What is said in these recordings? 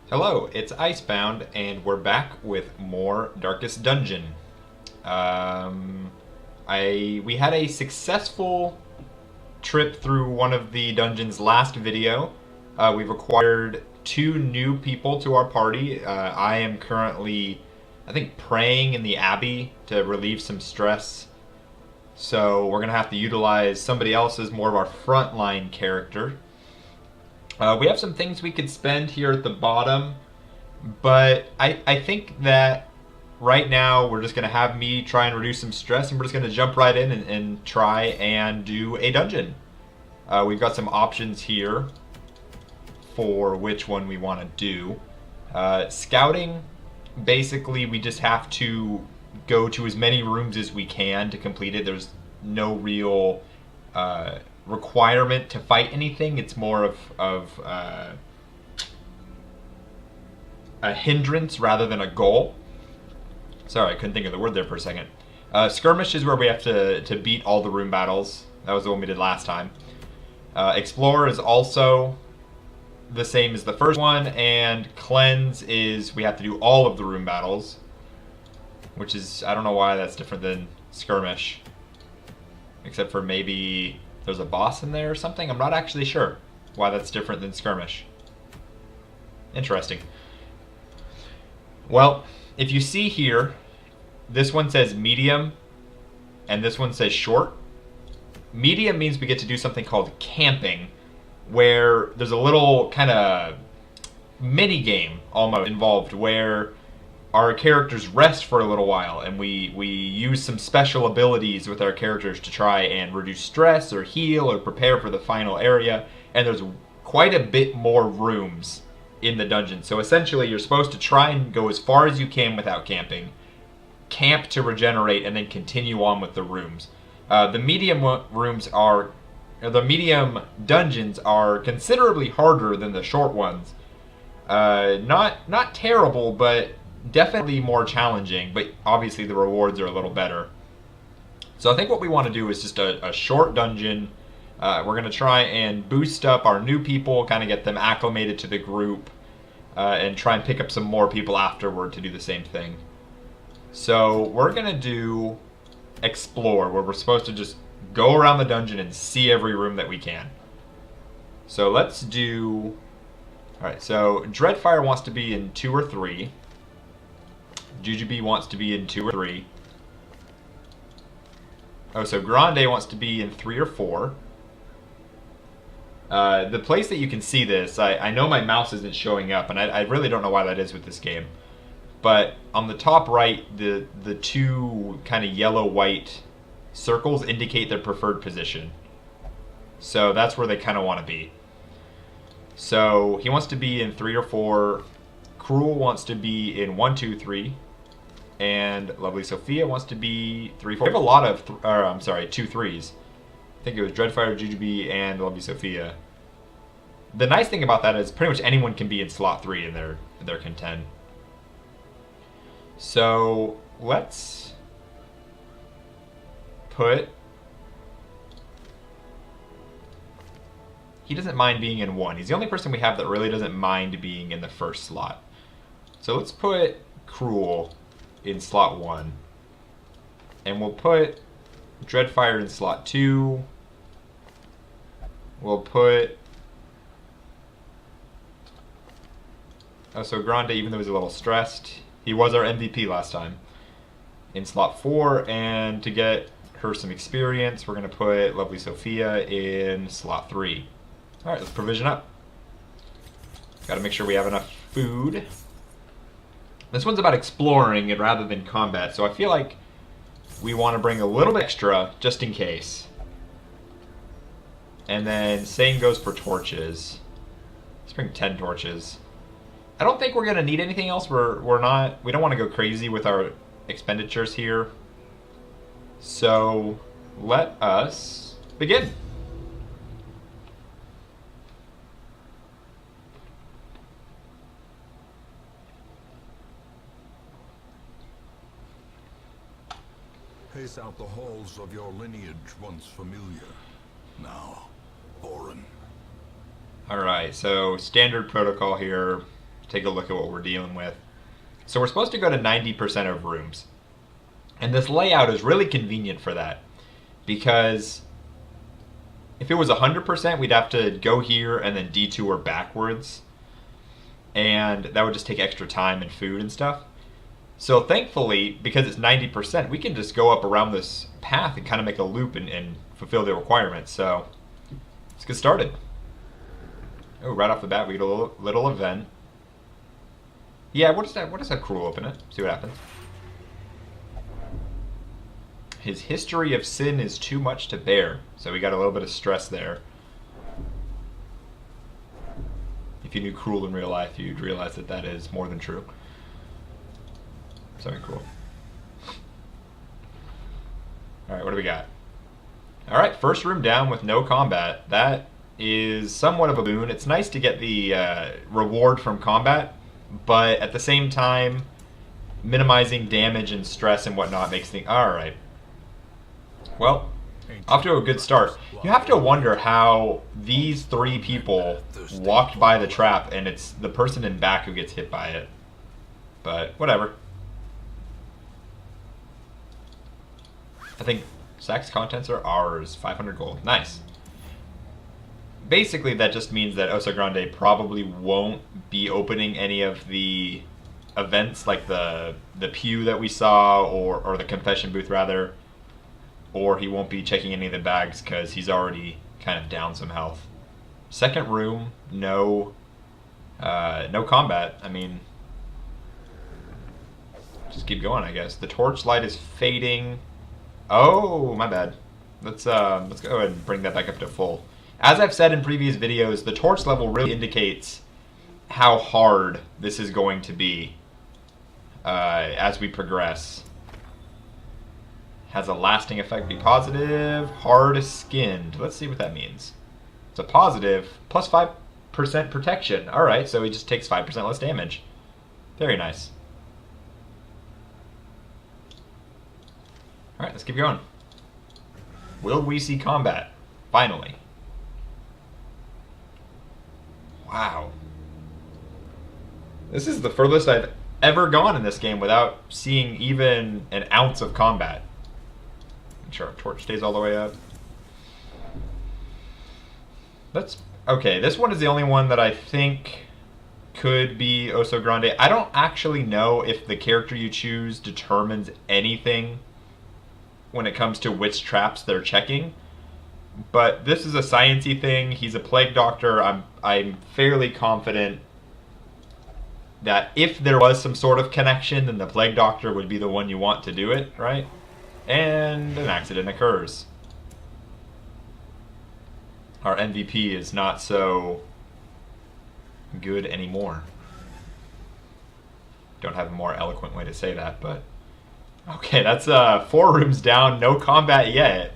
Hello, it's Icebound, and we're back with more Darkest Dungeon. We had a successful trip through one of the dungeons last video. We've acquired two new people to our party. I am currently, I think, praying in the Abbey to relieve some stress. So we're gonna have to utilize somebody else as more of our frontline character. We have some things we could spend here at the bottom, but I think that right now we're just going to have me try and reduce some stress, and we're just going to jump right in and try and do a dungeon. We've got some options here for which one we want to do. Scouting, basically we just have to go to as many rooms as we can to complete it. There's no real requirement to fight anything. It's more of a hindrance rather than a goal. Sorry, I couldn't think of the word there for a second. Skirmish is where we have to beat all the room battles. That was the one we did last time. Explore is also the same as the first one, and Cleanse is we have to do all of the room battles, which is, I don't know why that's different than Skirmish, except for maybe there's a boss in there or something. I'm not actually sure why that's different than Skirmish. Interesting. Well, if you see here, this one says medium and this one says short. Medium means we get to do something called camping, where there's a little kind of mini game almost involved where our characters rest for a little while, and we use some special abilities with our characters to try and reduce stress or heal or prepare for the final area. And there's quite a bit more rooms in the dungeon. So essentially you're supposed to try and go as far as you can without camping, camp to regenerate, and then continue on with the rooms. The medium dungeons are considerably harder than the short ones. Not terrible, but definitely more challenging, but obviously the rewards are a little better. So I think what we want to do is just a short dungeon. We're going to try and boost up our new people, kind of get them acclimated to the group, and try and pick up some more people afterward to do the same thing. So we're going to do Explore, where we're supposed to just go around the dungeon and see every room that we can. So let's do... Alright, so Dreadfire wants to be in 2 or 3. GwG wants to be in 2 or 3. Oh, so Grande wants to be in 3 or 4. The place that you can see this, I know my mouse isn't showing up, and I really don't know why that is with this game. But on the top right, the two kind of yellow-white circles indicate their preferred position. So that's where they kind of want to be. So he wants to be in 3 or 4. Cruel wants to be in 1, 2, 3. And Lovely Sophia wants to be 3, 4. We have a lot of, 2 3s. I think it was Dreadfire, GwG, and Lovely Sophia. The nice thing about that is pretty much anyone can be in slot 3 and they're content. So let's put... He doesn't mind being in 1. He's the only person we have that really doesn't mind being in the first slot. So let's put Cruel in slot 1. And we'll put Dreadfire in slot 2. We'll put... Oh, so Grande, even though he's a little stressed, he was our MVP last time, in slot 4. And to get her some experience, we're going to put Lovely Sophia in slot 3. Alright, let's provision up. Gotta make sure we have enough food. This one's about exploring it rather than combat, so I feel like we want to bring a little bit extra just in case. And then same goes for torches. Let's bring 10 torches. I don't think we're gonna need anything else. We don't want to go crazy with our expenditures here. So let us begin. Pace out the halls of your lineage, once familiar, now foreign. Alright, so standard protocol here. take a look at what we're dealing with. So we're supposed to go to 90% of rooms. And this layout is really convenient for that. Because if it was 100%, we'd have to go here and then detour backwards. And that would just take extra time and food and stuff. So thankfully, because it's 90%, we can just go up around this path and kind of make a loop and fulfill the requirements. So let's get started. Oh, right off the bat, we get a little event. Yeah, what is that? What is that? Cruel, open it. See what happens. His history of sin is too much to bear. So we got a little bit of stress there. If you knew Cruel in real life, you'd realize that that is more than true. Something cool. Alright, what do we got? Alright, first room down with no combat. That is somewhat of a boon. It's nice to get the reward from combat, but at the same time, minimizing damage and stress and whatnot makes things... Alright. Well, off to a good start. You have to wonder how these three people walked by the trap and it's the person in back who gets hit by it. But whatever. I think Sack's contents are ours. 500 gold. Nice. Basically, that just means that Osa Grande probably won't be opening any of the events, like the pew that we saw, or the confession booth, rather. Or he won't be checking any of the bags because he's already kind of down some health. Second room, no combat. I mean, just keep going, I guess. The torchlight is fading. Oh, my bad. Let's go ahead and bring that back up to full. As I've said in previous videos, the torch level really indicates how hard this is going to be as we progress. Has a lasting effect, be positive, hard skinned. Let's see what that means. It's a positive, plus 5% protection. Alright, so he just takes 5% less damage. Very nice. Alright, let's keep going. Will we see combat? Finally. Wow. This is the furthest I've ever gone in this game without seeing even an ounce of combat. Make sure our torch stays all the way up. Okay, this one is the only one that I think could be Oso Grande. I don't actually know if the character you choose determines anything when it comes to which traps they're checking. But this is a sciencey thing. He's a plague doctor. I'm fairly confident that if there was some sort of connection, then the plague doctor would be the one you want to do it, right? And an accident occurs. Our MVP is not so good anymore. Don't have a more eloquent way to say that, but... Okay, that's 4 rooms down, no combat yet.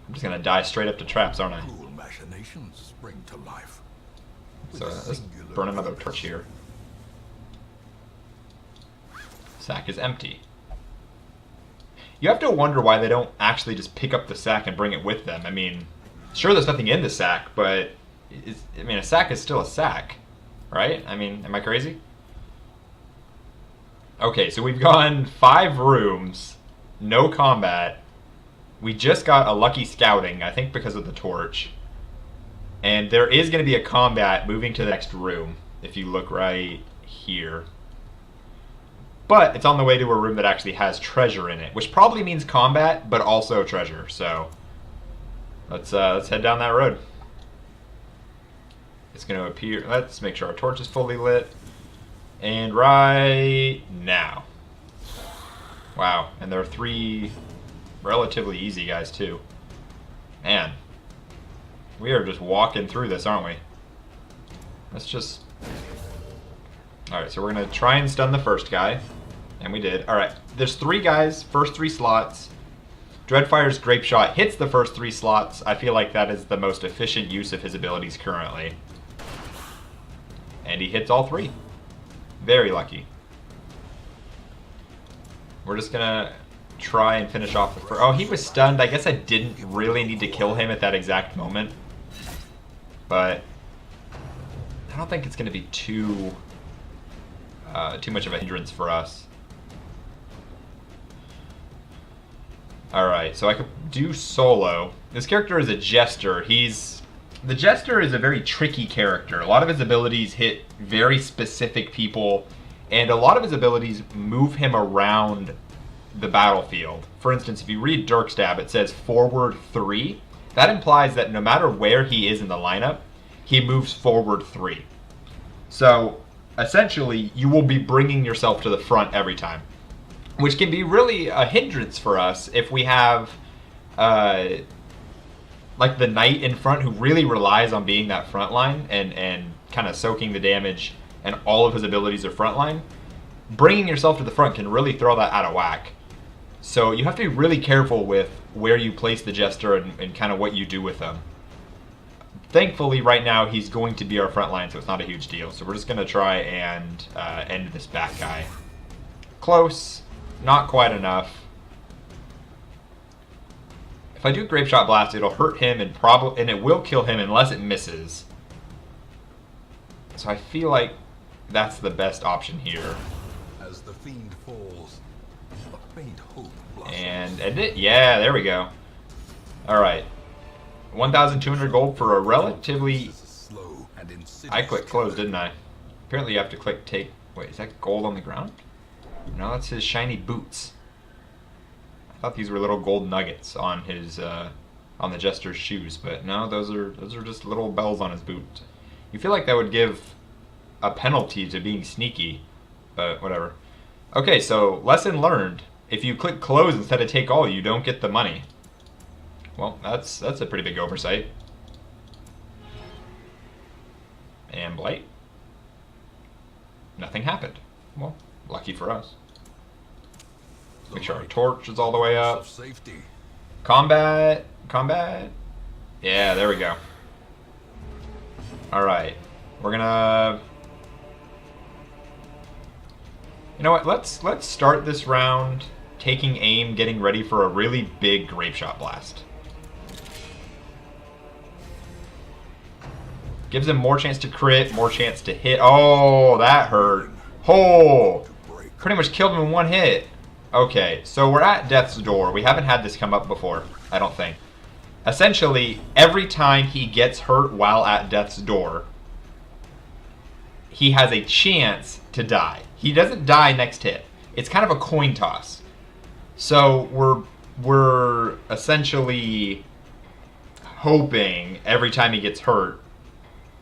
I'm just gonna die straight up to traps, aren't I? Cruel machinations spring to life. So let's burn another torch here. Sack is empty. You have to wonder why they don't actually just pick up the sack and bring it with them. I mean, sure, there's nothing in the sack, but a sack is still a sack, right? I mean, am I crazy? Okay, so we've gone 5 rooms, no combat. We just got a lucky scouting, I think because of the torch. And there is going to be a combat moving to the next room, if you look right here. But it's on the way to a room that actually has treasure in it, which probably means combat, but also treasure. So let's head down that road. It's going to appear. Let's make sure our torch is fully lit. And right now. Wow, and there are 3 relatively easy guys too. Man, we are just walking through this, aren't we? Let's just... Alright, so we're going to try and stun the first guy. And we did. Alright, there's 3 guys, first 3 slots. Dreadfire's Grape Shot hits the first 3 slots. I feel like that is the most efficient use of his abilities currently. And he hits all 3. Very lucky. We're just gonna try and finish off the first... Oh, he was stunned. I guess I didn't really need to kill him at that exact moment. but I don't think it's going to be too much of a hindrance for us. Alright, so I could do solo. This character is a jester. The jester is a very tricky character. A lot of his abilities hit very specific people, and a lot of his abilities move him around the battlefield. For instance, if you read Dirkstab, it says forward 3. That implies that no matter where he is in the lineup, he moves forward 3. So, essentially, you will be bringing yourself to the front every time, which can be really a hindrance for us if we have like the knight in front who really relies on being that front line and kind of soaking the damage, and all of his abilities are front line. Bringing yourself to the front can really throw that out of whack. So you have to be really careful with where you place the jester and kind of what you do with them. Thankfully, right now, he's going to be our front line, so it's not a huge deal. So we're just going to try and end this back guy. Close. Not quite enough. If I do Grape Shot Blast, it'll hurt him and it will kill him unless it misses. So I feel like that's the best option here. As the fiend falls, a faint hope blossoms. And end it? Yeah, there we go. Alright. 1,200 gold for a relatively... I clicked close, didn't I? Apparently you have to click take... Wait, is that gold on the ground? No, that's his shiny boots. I thought these were little gold nuggets on his on the jester's shoes, but no, those are just little bells on his boot. You feel like that would give a penalty to being sneaky, but whatever. Okay, so lesson learned. If you click close instead of take all, you don't get the money. Well, that's a pretty big oversight. And blight. Nothing happened. Well, lucky for us. Make sure our torch is all the way up. Combat. Combat. Yeah, there we go. Alright. We're gonna... You know what? Let's start this round taking aim, getting ready for a really big Grape Shot Blast. Gives him more chance to crit, more chance to hit. Oh, that hurt. Oh! Pretty much killed him in one hit. Okay, so we're at Death's Door. We haven't had this come up before, I don't think. Essentially, every time he gets hurt while at Death's Door, he has a chance to die. He doesn't die next hit. It's kind of a coin toss. So we're essentially hoping every time he gets hurt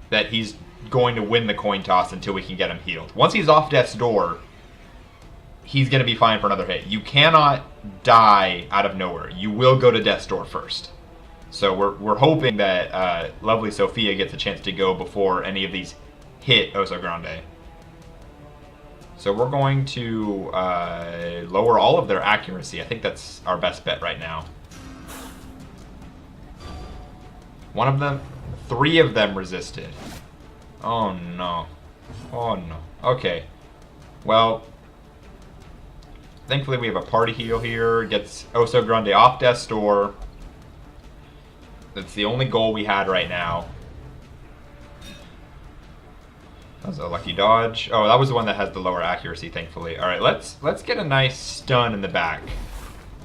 that he's going to win the coin toss until we can get him healed. Once he's off Death's Door, he's going to be fine for another hit. You cannot die out of nowhere. You will go to Death's Door first. So we're hoping that lovely Sophia gets a chance to go before any of these hit Oso Grande. So we're going to lower all of their accuracy. I think that's our best bet right now. One of them, 3 of them resisted. Oh no. Oh no. Okay. Well, thankfully we have a party heal here. Gets Oso Grande off Death's Door. That's the only goal we had right now. That was a lucky dodge. Oh, that was the one that has the lower accuracy, thankfully. Alright, let's get a nice stun in the back.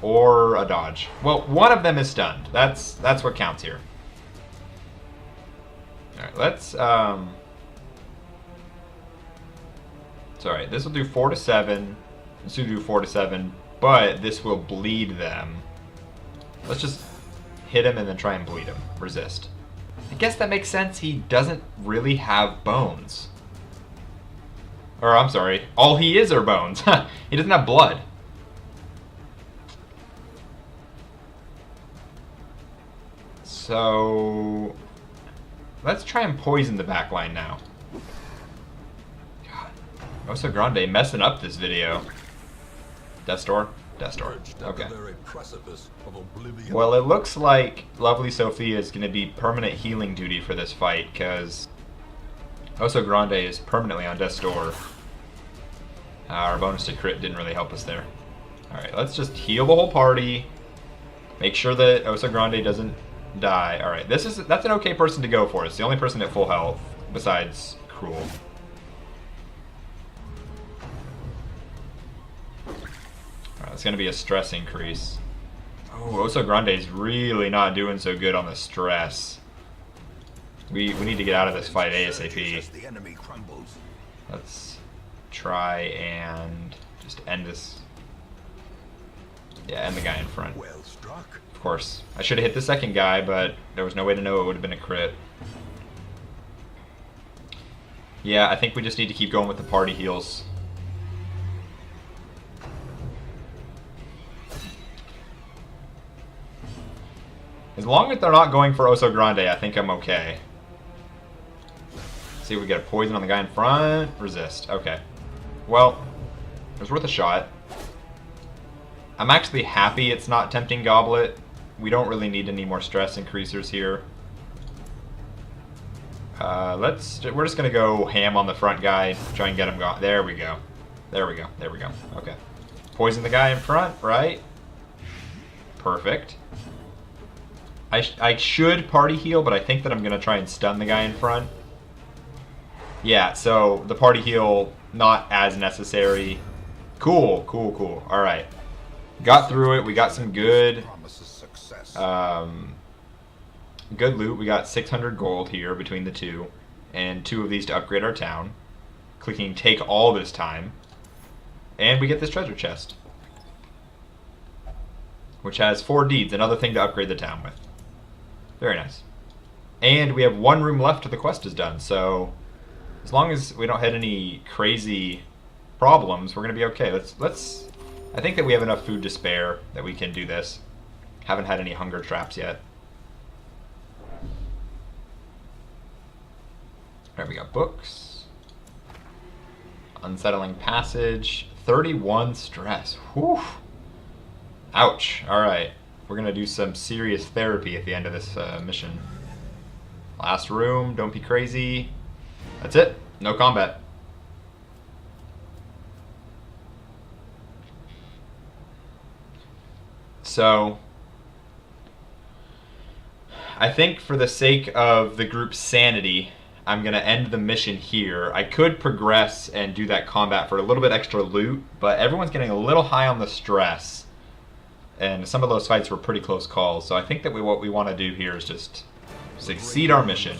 Or a dodge. Well, one of them is stunned. That's what counts here. Alright, let's Sorry, this will do 4 to 7. This will do 4 to 7, but this will bleed them. Let's just hit him and then try and bleed him. Resist. I guess that makes sense. He doesn't really have bones. Or, I'm sorry, all he is are bones. He doesn't have blood. So, let's try and poison the backline now. God, Oso Grande messing up this video. Death's Door? Death's Door. Okay. Well, it looks like lovely Sophia is going to be permanent healing duty for this fight, because Oso Grande is permanently on Death's Door. Our bonus to crit didn't really help us there. Alright, let's just heal the whole party. Make sure that Oso Grande doesn't die. Alright, that's an okay person to go for. It's the only person at full health, besides Cruel. Alright, that's gonna be a stress increase. Oh, Oso Grande is really not doing so good on the stress. We need to get out of this fight ASAP. Let's try and just end this. Yeah, end the guy in front. Well struck. Of course. I should have hit the second guy, but there was no way to know it would have been a crit. Yeah, I think we just need to keep going with the party heals. As long as they're not going for Oso Grande, I think I'm okay. See if we get a poison on the guy in front. Resist. Okay. Well, it was worth a shot. I'm actually happy it's not Tempting Goblet. We don't really need any more stress increasers here. We're just gonna go ham on the front guy, try and get him gone. There we go. There we go. There we go. Okay. Poison the guy in front, right? Perfect. I should party heal, but I think that I'm gonna try and stun the guy in front. Yeah, so the party heal, not as necessary. Cool, cool, cool. Alright. Got through it. We got some good good loot. We got 600 gold here between the two, and 2 of these to upgrade our town. Clicking take all this time, and we get this treasure chest, which has 4 deeds, another thing to upgrade the town with. Very nice. And we have 1 room left till the quest is done, so as long as we don't hit any crazy problems, we're gonna be okay. Let's I think that we have enough food to spare that we can do this. Haven't had any hunger traps yet. Alright, we got books. Unsettling passage. 31 stress. Whew. Ouch. Alright. We're gonna do some serious therapy at the end of this mission. Last room. Don't be crazy. That's it. No combat. So, I think for the sake of the group's sanity, I'm going to end the mission here. I could progress and do that combat for a little bit extra loot, but everyone's getting a little high on the stress. And some of those fights were pretty close calls, so I think that what we want to do here is just succeed our mission.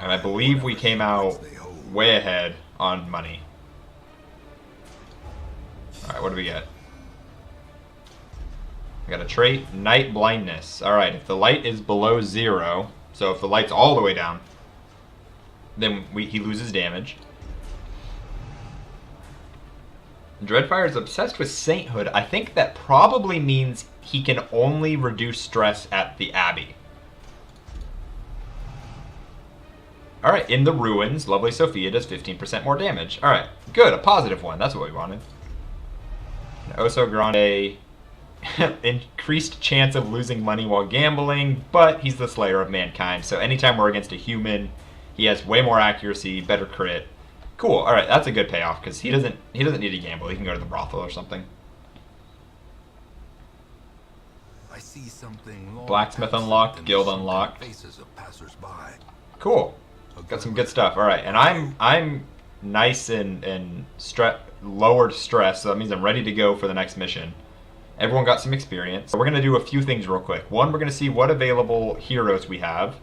And I believe we came out way ahead on money. Alright, what do we get? We got a trait, night blindness. Alright, if the light is below 0, so if the light's all the way down, then he loses damage. Dreadfire is obsessed with sainthood. I think that probably means he can only reduce stress at the Abbey. Alright, in the ruins, Lovely Sophia does 15% more damage. Alright, good, a positive one. That's what we wanted. Oso Grande, increased chance of losing money while gambling, but he's the slayer of mankind, so anytime we're against a human, he has way more accuracy, better crit. Cool, alright, that's a good payoff, because he doesn't need to gamble. He can go to the brothel or something. I see something. Blacksmith unlocked, guild unlocked. Cool. Got some good stuff. Alright, and I'm nice and lowered stress, so that means I'm ready to go for the next mission. Everyone got some experience. So we're going to do a few things real quick. One, we're going to see what available heroes we have.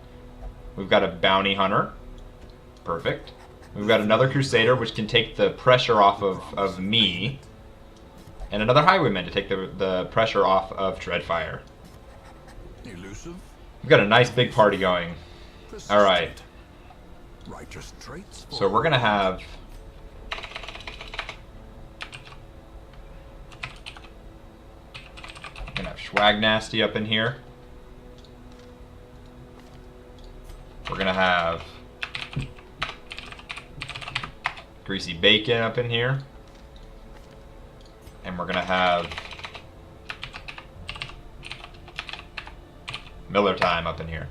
We've got a bounty hunter. Perfect. We've got another crusader, which can take the pressure off of me. And another highwayman to take the pressure off of Dreadfire. Elusive. We've got a nice big party going. Alright. Righteous traits. So we're going to have... Swag Nasty up in here. We're gonna have Greasy Bacon up in here. And we're gonna have Miller Time up in here.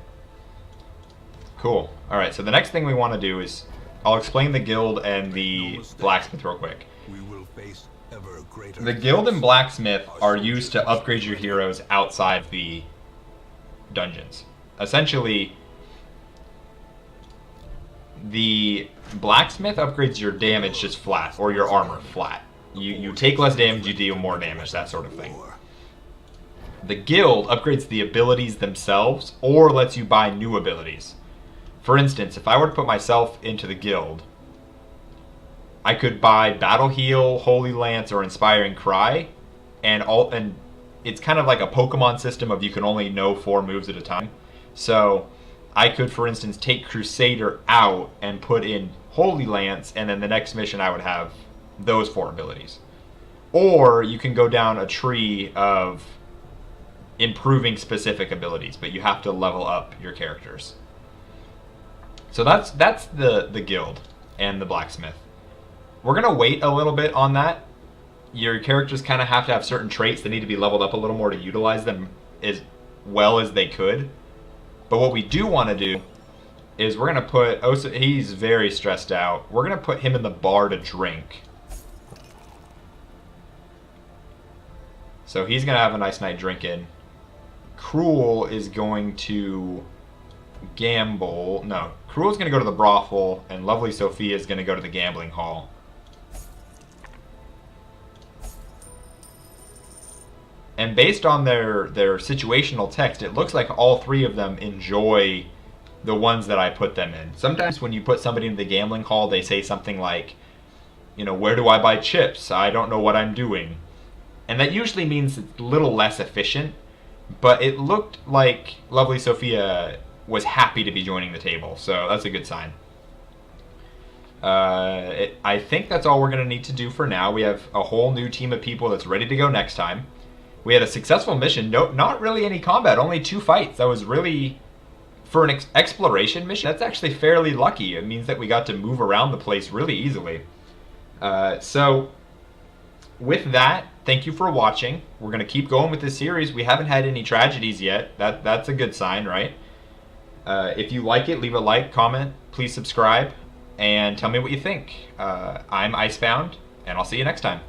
Cool. Alright, so the next thing we want to do is I'll explain the guild and the blacksmith real quick. We will face Ever greater The guild and blacksmith Our are used to soldiers upgrade your must heroes outside the dungeons. Essentially, the blacksmith upgrades your damage just flat, or your armor flat. You take less damage, you deal more damage, that sort of thing. war. The guild upgrades the abilities themselves, or lets you buy new abilities. For instance, if I were to put myself into the guild, I could buy Battle Heal, Holy Lance, or Inspiring Cry, and it's kind of like a Pokemon system of you can only know 4 moves at a time. So I could, for instance, take Crusader out and put in Holy Lance, and then the next mission I would have those 4 abilities. Or you can go down a tree of improving specific abilities, but you have to level up your characters. So that's the guild and the blacksmith. We're going to wait a little bit on that. Your characters kind of have to have certain traits that need to be leveled up a little more to utilize them as well as they could. But what we do want to do is we're going to put... he's very stressed out. We're going to put him in the bar to drink. So he's going to have a nice night drinking. Cruel is going to gamble. No, Cruel's going to go to the brothel, and Lovely Sophia is going to go to the gambling hall. And based on their situational text, it looks like all 3 of them enjoy the ones that I put them in. Sometimes when you put somebody in the gambling hall, they say something like, you know, where do I buy chips? I don't know what I'm doing. And that usually means it's a little less efficient, but it looked like Lovely Sophia was happy to be joining the table, so that's a good sign. I think that's all we're going to need to do for now. We have a whole new team of people that's ready to go next time. We had a successful mission. No, not really any combat, only 2 fights. That was really, for an exploration mission, that's actually fairly lucky. It means that we got to move around the place really easily. So, with that, thank you for watching. We're going to keep going with this series. We haven't had any tragedies yet. That's a good sign, right? If you like it, leave a like, comment, please subscribe, and tell me what you think. I'm Icebound, and I'll see you next time.